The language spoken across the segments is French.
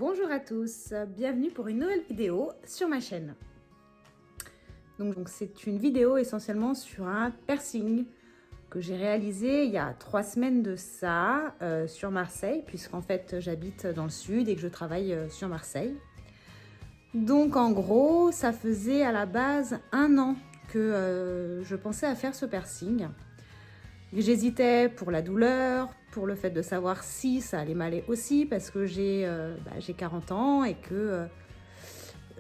Bonjour à tous, bienvenue pour une nouvelle vidéo sur ma chaîne. Donc c'est une vidéo essentiellement sur un piercing que j'ai réalisé il y a 3 semaines de ça sur Marseille, puisqu'en fait j'habite dans le sud et que je travaille sur Marseille. Donc en gros, ça faisait à la base 1 an que je pensais à faire ce piercing. J'hésitais pour la douleur, pour le fait de savoir si ça allait m'aller aussi, parce que j'ai 40 ans et que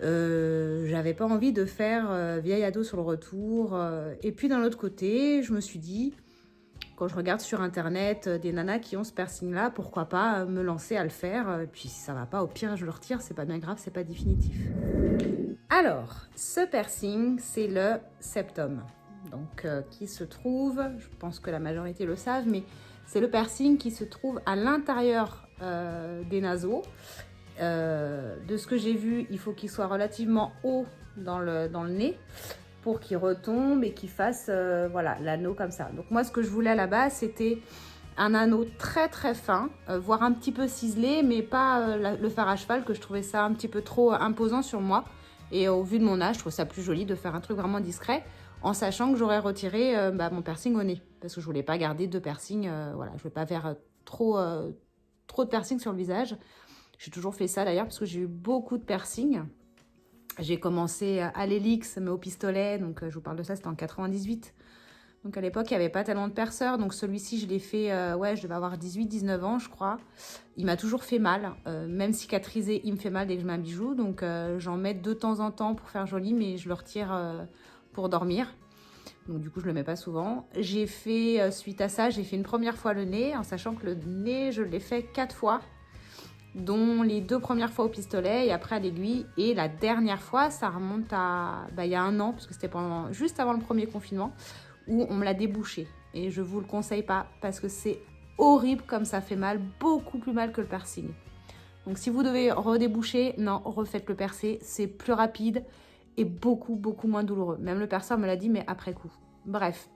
j'avais pas envie de faire vieille ado sur le retour. Et puis d'un autre côté, je me suis dit, quand je regarde sur internet des nanas qui ont ce piercing-là, pourquoi pas me lancer à le faire. Puis si ça va pas, au pire je le retire, c'est pas bien grave, c'est pas définitif. Alors, ce piercing, c'est le septum. Donc, qui se trouve, je pense que la majorité le savent, mais c'est le piercing qui se trouve à l'intérieur des naseaux. De ce que j'ai vu, il faut qu'il soit relativement haut dans le nez pour qu'il retombe et qu'il fasse voilà, l'anneau comme ça. Donc moi, ce que je voulais à la base, c'était un anneau très très fin, voire un petit peu ciselé, mais pas le fer à cheval, que je trouvais ça un petit peu trop imposant sur moi. Et au vu de mon âge, je trouve ça plus joli de faire un truc vraiment discret, en sachant que j'aurais retiré mon piercing au nez. Parce que je voulais pas garder 2 piercings, voilà, je voulais pas faire trop de piercing sur le visage. J'ai toujours fait ça d'ailleurs, parce que j'ai eu beaucoup de piercings. J'ai commencé à l'hélix, mais au pistolet, donc je vous parle de ça, c'était en 98. Donc à l'époque, il n'y avait pas tellement de perceurs, donc celui-ci, je l'ai fait, ouais, je devais avoir 18-19 ans, je crois. Il m'a toujours fait mal, même cicatrisé, il me fait mal dès que je mets un bijou, donc j'en mets de temps en temps pour faire joli, mais je le retire pour dormir. Donc du coup, je le mets pas souvent. J'ai fait, suite à ça, j'ai fait une première fois le nez, en sachant que le nez, je l'ai fait 4 fois, dont les 2 premières fois au pistolet et après à l'aiguille. Et la dernière fois, ça remonte à il y a 1 an, parce que c'était juste avant le premier confinement, où on me l'a débouché. Et je vous le conseille pas, parce que c'est horrible comme ça fait mal, beaucoup plus mal que le piercing. Donc si vous devez redéboucher, non, refaites le percé, c'est plus rapide et beaucoup moins douloureux. Même le perceur me l'a dit, mais après coup. Bref,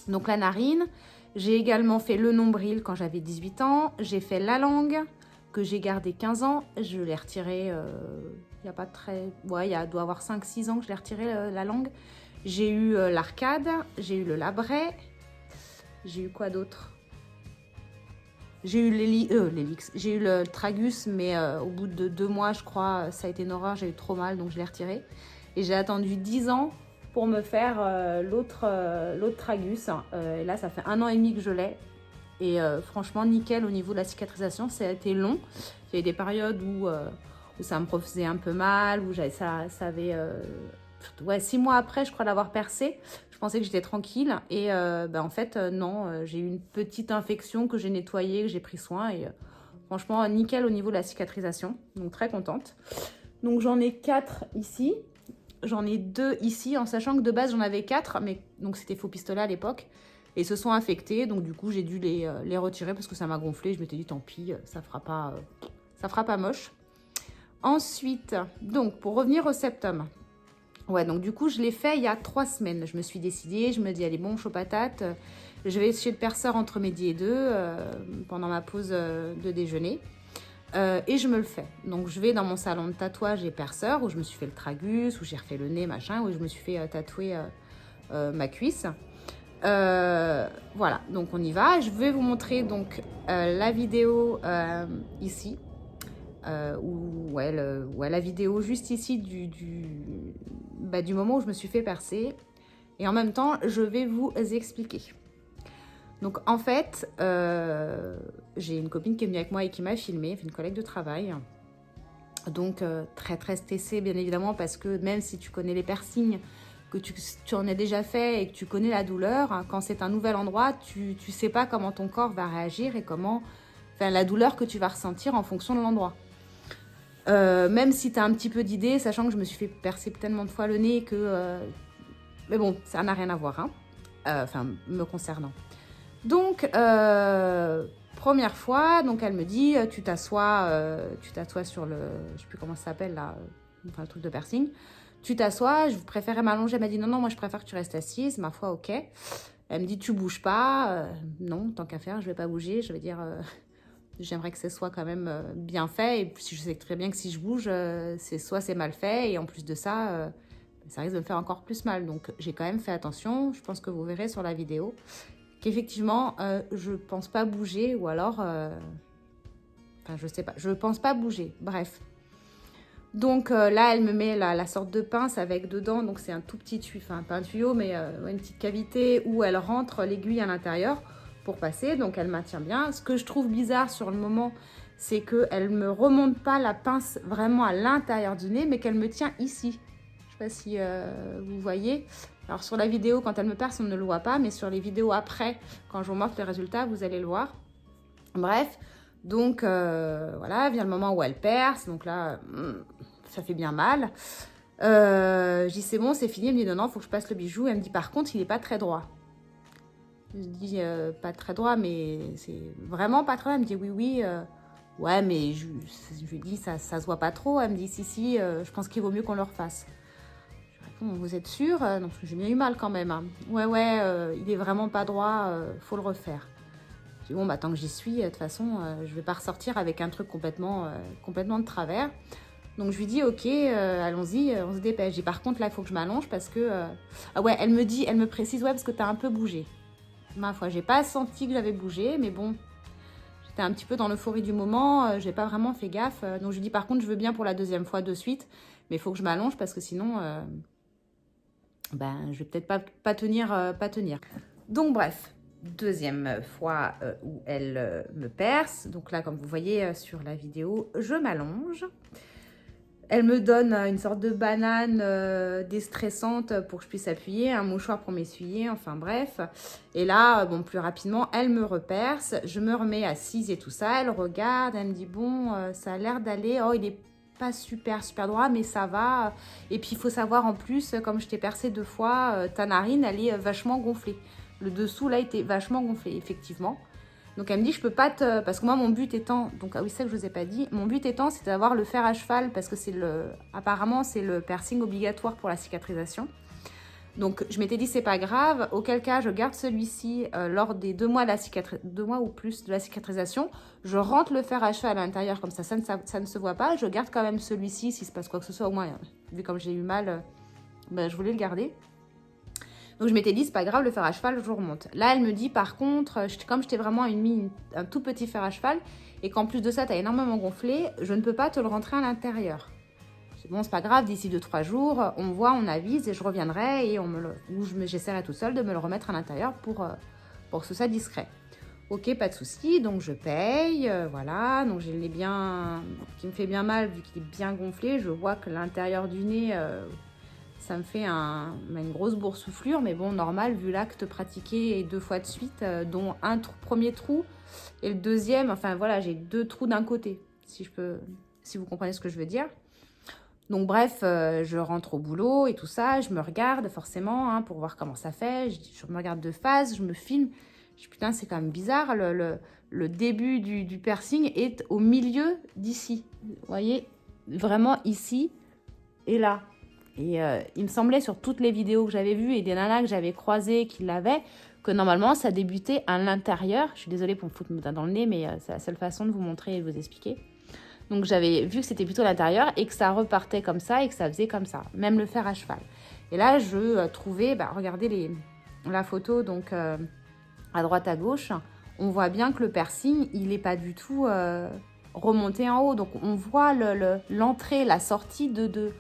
donc la narine, j'ai également fait le nombril quand j'avais 18 ans, j'ai fait la langue, que j'ai gardé 15 ans, je l'ai retiré, il n'y a pas très... Ouais, il doit avoir 5-6 ans que je l'ai retiré la langue. J'ai eu l'arcade, j'ai eu le labret, j'ai eu quoi d'autre? J'ai eu l'hélix, j'ai eu le tragus, mais au bout de 2 mois, je crois, ça a été une horreur, j'ai eu trop mal, donc je l'ai retiré. Et j'ai attendu 10 ans pour me faire l'autre tragus. Et là, ça fait 1 an et demi que je l'ai. Et franchement, nickel au niveau de la cicatrisation, ça a été long. Il y a eu des périodes où ça me faisait un peu mal, où ça avait... ouais, 6 mois après, je crois l'avoir percé. Je pensais que j'étais tranquille. Et en fait, non, j'ai eu une petite infection que j'ai nettoyée, que j'ai pris soin. Et franchement, nickel au niveau de la cicatrisation. Donc, très contente. Donc, j'en ai 4 ici. J'en ai 2 ici, en sachant que de base, j'en avais 4. Mais donc, c'était faux pistolet à l'époque. Et se sont infectés, donc du coup j'ai dû les retirer parce que ça m'a gonflé. Je m'étais dit tant pis, ça fera pas moche. Ensuite, donc pour revenir au septum, ouais, donc du coup je l'ai fait il y a 3 semaines. Je me suis décidée, je me dis allez bon, chaud patate, je vais chez le perceur entre midi et 2 pendant ma pause de déjeuner. Et je me le fais. Donc je vais dans mon salon de tatouage et perceur où je me suis fait le tragus, où j'ai refait le nez, machin, où je me suis fait tatouer ma cuisse. Voilà, donc on y va. Je vais vous montrer donc la vidéo ici, la vidéo juste ici du moment où je me suis fait percer. Et en même temps, je vais vous expliquer. Donc en fait, j'ai une copine qui est venue avec moi et qui m'a filmé, une collègue de travail. Donc très très stressée bien évidemment, parce que même si tu connais les piercings, que tu en as déjà fait et que tu connais la douleur, hein, quand c'est un nouvel endroit, tu sais pas comment ton corps va réagir et la douleur que tu vas ressentir en fonction de l'endroit. Même si tu as un petit peu d'idée, sachant que je me suis fait percer tellement de fois le nez que... mais bon, ça n'a rien à voir, hein, me concernant. Donc, première fois, donc elle me dit, tu t'assois sur le... Je sais plus comment ça s'appelle là, le truc de piercing. Tu t'assois, je préférais m'allonger. Elle m'a dit non, moi je préfère que tu restes assise. Ma foi, ok. Elle me dit tu bouges pas. Non, tant qu'à faire, je vais pas bouger. Je vais dire J'aimerais que ce soit quand même bien fait. Et puis je sais très bien que si je bouge, soit c'est mal fait. Et en plus de ça, ça risque de me faire encore plus mal. Donc j'ai quand même fait attention. Je pense que vous verrez sur la vidéo qu'effectivement, je pense pas bouger. Ou alors, enfin je sais pas, je pense pas bouger. Bref. Donc là, elle me met la sorte de pince avec dedans. Donc c'est un tout petit tuyau, enfin pas un tuyau, mais une petite cavité où elle rentre l'aiguille à l'intérieur pour passer. Donc elle maintient bien. Ce que je trouve bizarre sur le moment, c'est qu'elle ne me remonte pas la pince vraiment à l'intérieur du nez, mais qu'elle me tient ici. Je ne sais pas si vous voyez. Alors sur la vidéo, quand elle me perce, on ne le voit pas, mais sur les vidéos après, quand je vous montre les résultats, vous allez le voir. Bref, donc voilà, vient le moment où elle perce. Donc là, ça fait bien mal. Je dis c'est bon, c'est fini. Elle me dit non, il faut que je passe le bijou. Elle me dit par contre, il n'est pas très droit. Je dis pas très droit, mais c'est vraiment pas très droit. Elle me dit oui. Ouais, mais je lui dis ça se voit pas trop. Elle me dit si, je pense qu'il vaut mieux qu'on le refasse. Je réponds, vous êtes sûre? Non, parce que j'ai bien eu mal quand même. Hein. Ouais, il est vraiment pas droit, faut le refaire. Je dis bon, bah tant que j'y suis, de toute façon, je vais pas ressortir avec un truc complètement de travers. Donc je lui dis ok, allons-y, on se dépêche. Et par contre là, il faut que je m'allonge parce que ah ouais, elle me précise ouais parce que t'as un peu bougé. Ma foi, j'ai pas senti que j'avais bougé, mais bon, j'étais un petit peu dans l'euphorie du moment, j'ai pas vraiment fait gaffe. Donc je lui dis par contre, je veux bien pour la deuxième fois de suite, mais il faut que je m'allonge parce que sinon, ben, je vais peut-être pas tenir. Donc bref, deuxième fois où elle me perce. Donc là, comme vous voyez sur la vidéo, je m'allonge. Elle me donne une sorte de banane déstressante pour que je puisse appuyer, un mouchoir pour m'essuyer, enfin bref. Et là, bon, plus rapidement, elle me reperce. Je me remets assise et tout ça. Elle regarde, elle me dit, bon, ça a l'air d'aller. Oh, il est pas super droit, mais ça va. Et puis, il faut savoir en plus, comme je t'ai percé 2 fois, ta narine, elle est vachement gonflée. Le dessous, là, était vachement gonflé, effectivement. Donc elle me dit, je peux pas te... Parce que moi, mon but étant... Donc, ah oui, ça que je vous ai pas dit. Mon but étant, c'est d'avoir le fer à cheval parce que c'est apparemment, c'est le piercing obligatoire pour la cicatrisation. Donc, je m'étais dit, c'est pas grave. Auquel cas, je garde celui-ci lors des 2 mois, 2 mois ou plus de la cicatrisation. Je rentre le fer à cheval à l'intérieur, comme ça ne se voit pas. Je garde quand même celui-ci, s'il se passe quoi que ce soit. Au moins, vu comme j'ai eu mal, ben, je voulais le garder. Donc je m'étais dit, c'est pas grave, le fer à cheval, je remonte. Là, elle me dit, par contre, comme je t'ai vraiment mis un tout petit fer à cheval, et qu'en plus de ça, tu as énormément gonflé, je ne peux pas te le rentrer à l'intérieur. Bon, c'est pas grave, d'ici 2-3 jours, on voit, on avise, et je reviendrai, et j'essaierai toute seule de me le remettre à l'intérieur pour que ce soit discret. Ok, pas de souci, donc je paye, voilà, donc j'ai le nez bien, qui me fait bien mal, vu qu'il est bien gonflé, je vois que l'intérieur du nez... ça me fait une grosse boursouflure, mais bon, normal, vu l'acte pratiqué 2 fois de suite, dont un premier trou et le deuxième, enfin voilà, j'ai 2 trous d'un côté, si vous comprenez ce que je veux dire. Donc bref, je rentre au boulot et tout ça, je me regarde forcément pour voir comment ça fait, je me regarde de face, je me filme, je dis putain, c'est quand même bizarre, le début du piercing est au milieu d'ici, vous voyez, vraiment ici et là. Et il me semblait sur toutes les vidéos que j'avais vues et des nanas que j'avais croisées qui l'avaient, que normalement ça débutait à l'intérieur. Je suis désolée pour me foutre dans le nez, mais c'est la seule façon de vous montrer et de vous expliquer. Donc j'avais vu que c'était plutôt à l'intérieur et que ça repartait comme ça et que ça faisait comme ça, même le fer à cheval. Et là je trouvais, regardez la photo donc à droite à gauche, on voit bien que le piercing il n'est pas du tout remonté en haut. Donc on voit l'entrée, la sortie de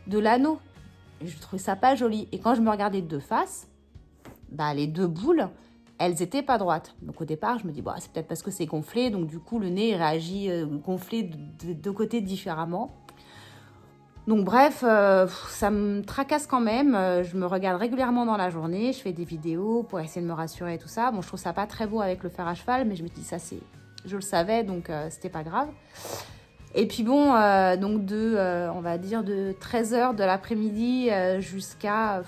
l'anneau. Et je trouvais ça pas joli. Et quand je me regardais de face, les 2 boules, elles étaient pas droites. Donc au départ, je me dis, c'est peut-être parce que c'est gonflé. Donc du coup, le nez réagit gonflé de 2 côtés différemment. Donc bref, ça me tracasse quand même. Je me regarde régulièrement dans la journée. Je fais des vidéos pour essayer de me rassurer et tout ça. Bon, je trouve ça pas très beau avec le fer à cheval. Mais je me dis, je le savais, donc c'était pas grave. Et puis bon, donc on va dire de 13h de l'après-midi jusqu'à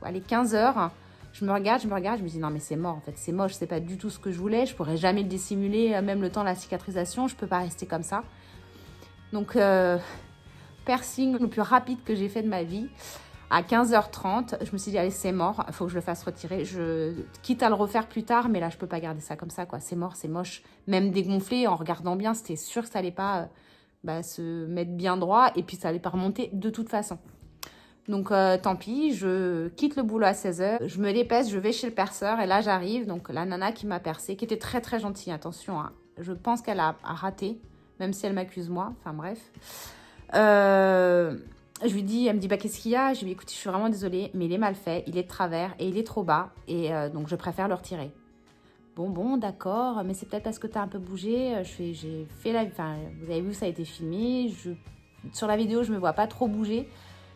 15h, je me regarde, je me dis non mais c'est mort en fait, c'est moche, c'est pas du tout ce que je voulais, je pourrais jamais le dissimuler, même le temps de la cicatrisation, je peux pas rester comme ça. Donc piercing le plus rapide que j'ai fait de ma vie. À 15h30, je me suis dit, allez, c'est mort, il faut que je le fasse retirer. Quitte à le refaire plus tard, mais là, je peux pas garder ça comme ça, quoi. C'est mort, c'est moche. Même dégonflé, en regardant bien, c'était sûr que ça allait pas se mettre bien droit et puis ça allait pas remonter de toute façon. Donc, tant pis, je quitte le boulot à 16h, je me dépêche, je vais chez le perceur et là, j'arrive. Donc, la nana qui m'a percé, qui était très, très gentille, attention, hein. Je pense qu'elle a raté, même si elle m'accuse moi. Enfin, bref. Je lui dis, elle me dit, bah, qu'est-ce qu'il y a? Je lui dis, écoute, je suis vraiment désolée, mais il est mal fait, il est de travers et il est trop bas. Et donc, je préfère le retirer. Bon, d'accord, mais c'est peut-être parce que tu as un peu bougé. J'ai fait la... Enfin, vous avez vu, ça a été filmé. Sur la vidéo, je me vois pas trop bouger.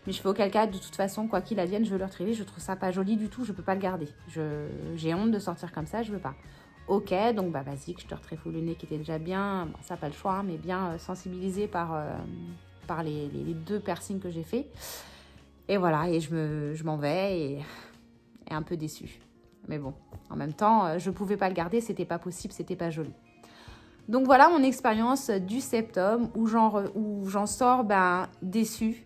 Mais je fais auquel cas, de toute façon, quoi qu'il advienne, je veux le retirer. Je trouve ça pas joli du tout, je peux pas le garder. J'ai honte de sortir comme ça, je veux pas. Ok, donc bah vas-y, que je te retire le nez qui était déjà bien, bon, ça pas le choix, hein, mais bien sensibilisé par les 2 piercings que j'ai fait. Et voilà, et je m'en vais et un peu déçue. Mais bon, en même temps, je pouvais pas le garder, c'était pas possible, c'était pas joli. Donc voilà mon expérience du septum où j'en sors déçue.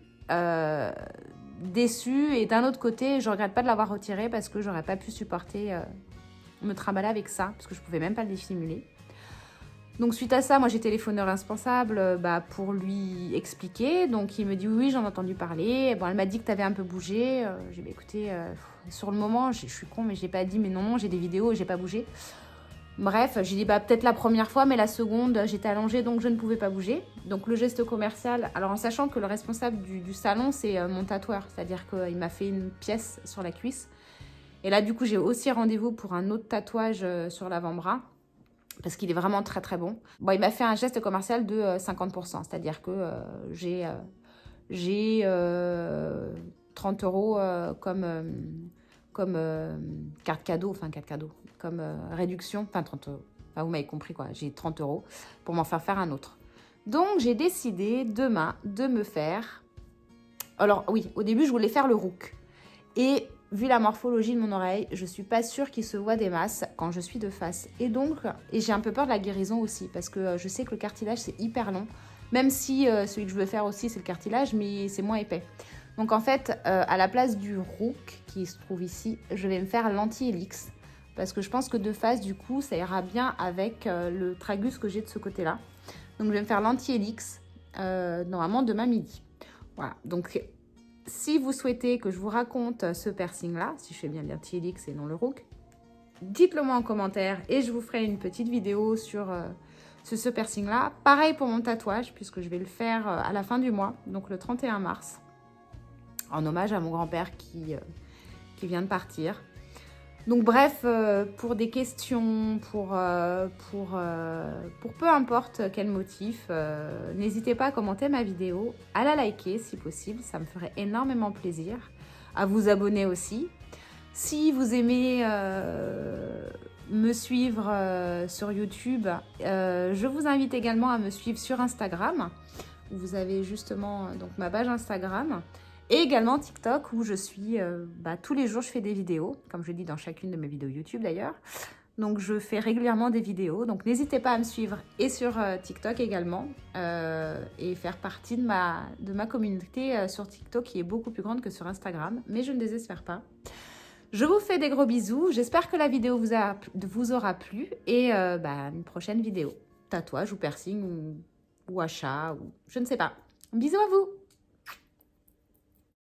Déçue, et d'un autre côté, je regrette pas de l'avoir retiré parce que j'aurais pas pu supporter me trimballer avec ça, parce que je pouvais même pas le dissimuler. Donc suite à ça, moi j'ai téléphoné au responsable pour lui expliquer. Donc il me dit oui, j'en ai entendu parler. Bon, elle m'a dit que tu avais un peu bougé. J'ai dit écoutez, sur le moment, je suis con, mais j'ai pas dit mais non, j'ai des vidéos et j'ai pas bougé. Bref, j'ai dit peut-être la première fois, mais la seconde, j'étais allongée, donc je ne pouvais pas bouger. Donc le geste commercial, alors en sachant que le responsable du salon, c'est mon tatoueur, c'est-à-dire qu'il m'a fait une pièce sur la cuisse. Et là, du coup, j'ai aussi rendez-vous pour un autre tatouage sur l'avant-bras, parce qu'il est vraiment très très bon. Bon, il m'a fait un geste commercial de 50%, c'est-à-dire que j'ai 30 € comme carte cadeau, comme réduction, enfin 30 €. Enfin, vous m'avez compris quoi, j'ai 30 € pour m'en faire un autre. Donc, j'ai décidé demain de me faire... Alors oui, au début, je voulais faire le rook. Et vu la morphologie de mon oreille, je suis pas sûre qu'il se voit des masses quand je suis de face. Et j'ai un peu peur de la guérison aussi, parce que je sais que le cartilage, c'est hyper long. Même si celui que je veux faire aussi, c'est le cartilage, mais c'est moins épais. Donc en fait, à la place du rook qui se trouve ici, je vais me faire l'anti-helix. Parce que je pense que de face, du coup, ça ira bien avec le tragus que j'ai de ce côté-là. Donc je vais me faire l'anti-helix, normalement demain midi. Voilà, donc... Si vous souhaitez que je vous raconte ce piercing-là, si je fais bien l'anti-helix et non le rook, dites-le moi en commentaire et je vous ferai une petite vidéo sur ce piercing-là. Pareil pour mon tatouage, puisque je vais le faire à la fin du mois, donc le 31 mars, en hommage à mon grand-père qui vient de partir. Donc bref, pour des questions, pour peu importe quel motif, n'hésitez pas à commenter ma vidéo, à la liker si possible, ça me ferait énormément plaisir, à vous abonner aussi. Si vous aimez me suivre sur YouTube, je vous invite également à me suivre sur Instagram. Vous avez justement donc ma page Instagram. Et également TikTok où je suis, tous les jours je fais des vidéos, comme je dis dans chacune de mes vidéos YouTube d'ailleurs. Donc je fais régulièrement des vidéos, donc n'hésitez pas à me suivre et sur TikTok également et faire partie de ma communauté sur TikTok qui est beaucoup plus grande que sur Instagram, mais je ne désespère pas. Je vous fais des gros bisous, j'espère que la vidéo vous aura plu et une prochaine vidéo, tatouage ou piercing ou achat ou je ne sais pas. Bisous à vous!